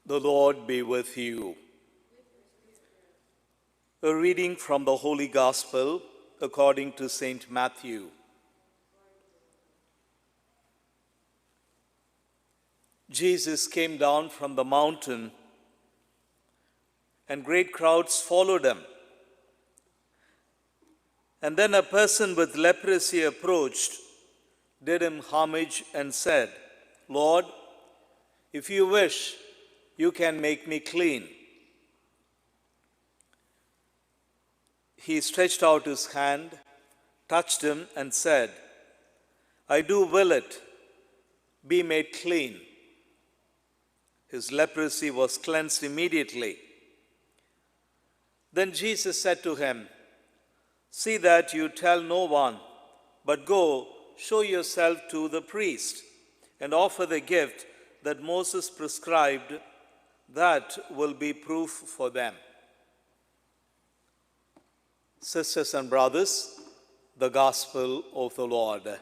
The Lord be with you. A reading from the Holy Gospel according to St. Matthew. Jesus came down from the mountain, and great crowds followed him. And then a person with leprosy approached, did him homage, and said, "Lord, if you wish, you can make me clean." He stretched out his hand, touched him, and said, "I do will it. Be made clean." His leprosy was cleansed immediately. Then Jesus said to him, "See that you tell no one, but go, show yourself to the priest, and offer the gift that Moses prescribed. That will be proof for them." Sisters and brothers, the Gospel of the Lord.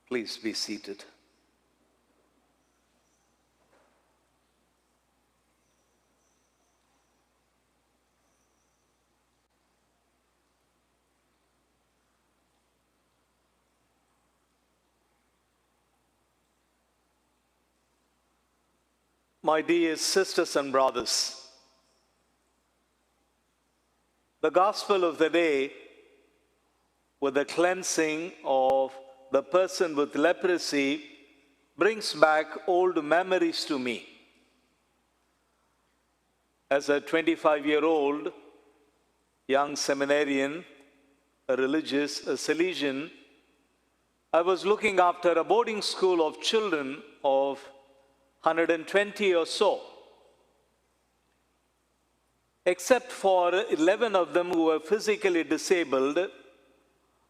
Please be seated. My dear sisters and brothers, the Gospel of the day, with the cleansing of the person with leprosy, brings back old memories to me. As a 25-year-old young seminarian, a religious, a Salesian, I was looking after a boarding school of children of 120 or so. Except for 11 of them who were physically disabled,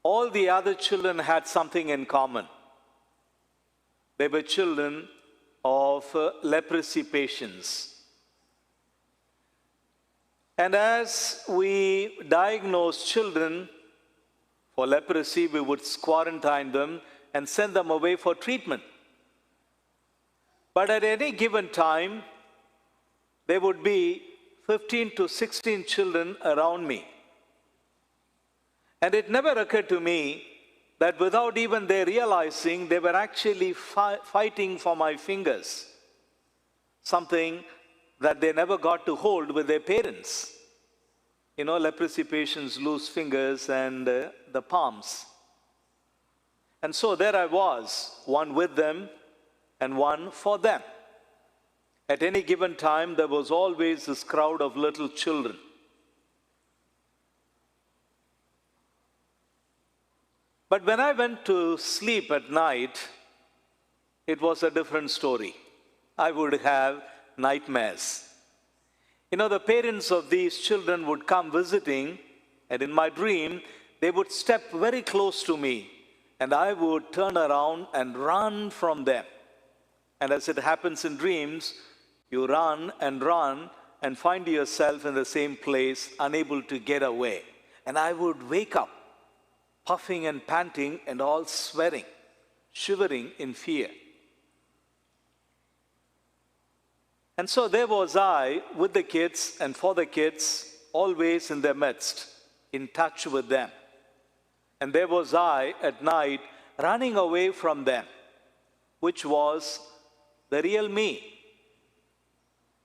all the other children had something in common. They were children of leprosy patients. And as we diagnosed children for leprosy, we would quarantine them and send them away for treatment. But at any given time, there would be 15 to 16 children around me. And it never occurred to me that without even they realizing, they were actually fighting for my fingers. Something that they never got to hold with their parents. You know, leprosy patients lose fingers and the palms. And so there I was, one with them and one for them. At any given time, there was always this crowd of little children. But when I went to sleep at night, it was a different story. I would have nightmares. You know, the parents of these children would come visiting, and in my dream, they would step very close to me, and I would turn around and run from them. And as it happens in dreams, you run and find yourself in the same place, unable to get away. And I would wake up, puffing and panting and all sweating, shivering in fear. And so there was I with the kids and for the kids, always in their midst, in touch with them. And there was I at night running away from them, which was the real me.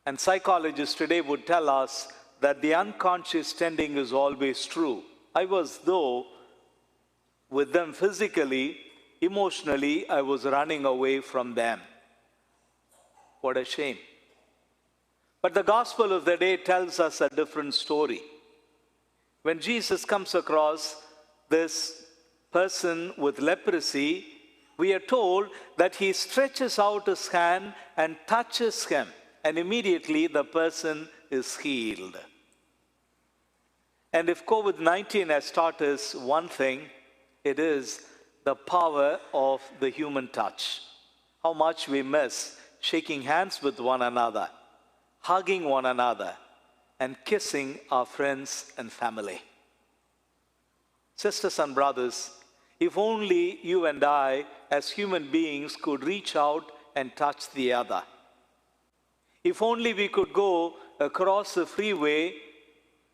And psychologists today would tell us that the unconscious tending is always true. I was, though, with them physically, emotionally, I was running away from them. What a shame. But the Gospel of the day tells us a different story. When Jesus comes across this person with leprosy, we are told that he stretches out his hand and touches him, and immediately the person is healed. And if COVID-19 has taught us one thing, it is the power of the human touch. How much we miss shaking hands with one another, hugging one another, and kissing our friends and family. Sisters and brothers, If only you and I, as human beings, could reach out and touch the other. If only we could go across the freeway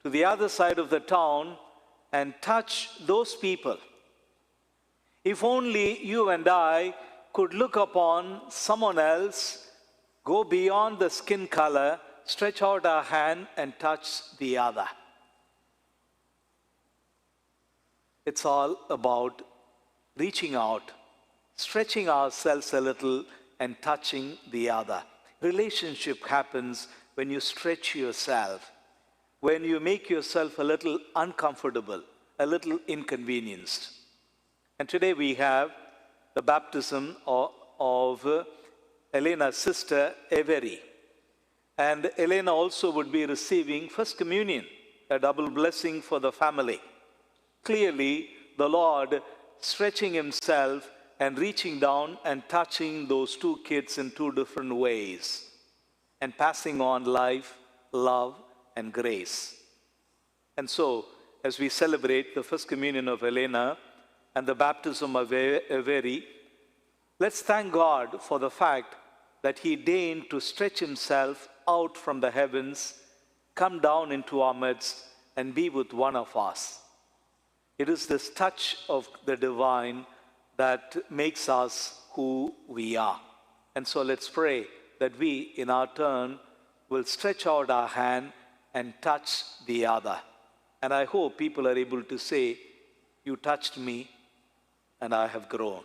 to the other side of the town and touch those people. If only you and I could look upon someone else, go beyond the skin color, stretch out our hand and touch the other. It's all about reaching out, stretching ourselves a little and touching the other. Relationship happens when you stretch yourself, when you make yourself a little uncomfortable, a little inconvenienced. And today we have the baptism of Alaina's sister, Avery. And Alaina also would be receiving First Communion, a double blessing for the family. Clearly, the Lord stretching himself and reaching down and touching those two kids in two different ways and passing on life, love, and grace. And so, as we celebrate the First Communion of Alaina and the baptism of Avery, let's thank God for the fact that he deigned to stretch himself out from the heavens, come down into our midst, and be with one of us. It is this touch of the divine that makes us who we are. And so let's pray that we, in our turn, will stretch out our hand and touch the other. And I hope people are able to say, "You touched me, and I have grown."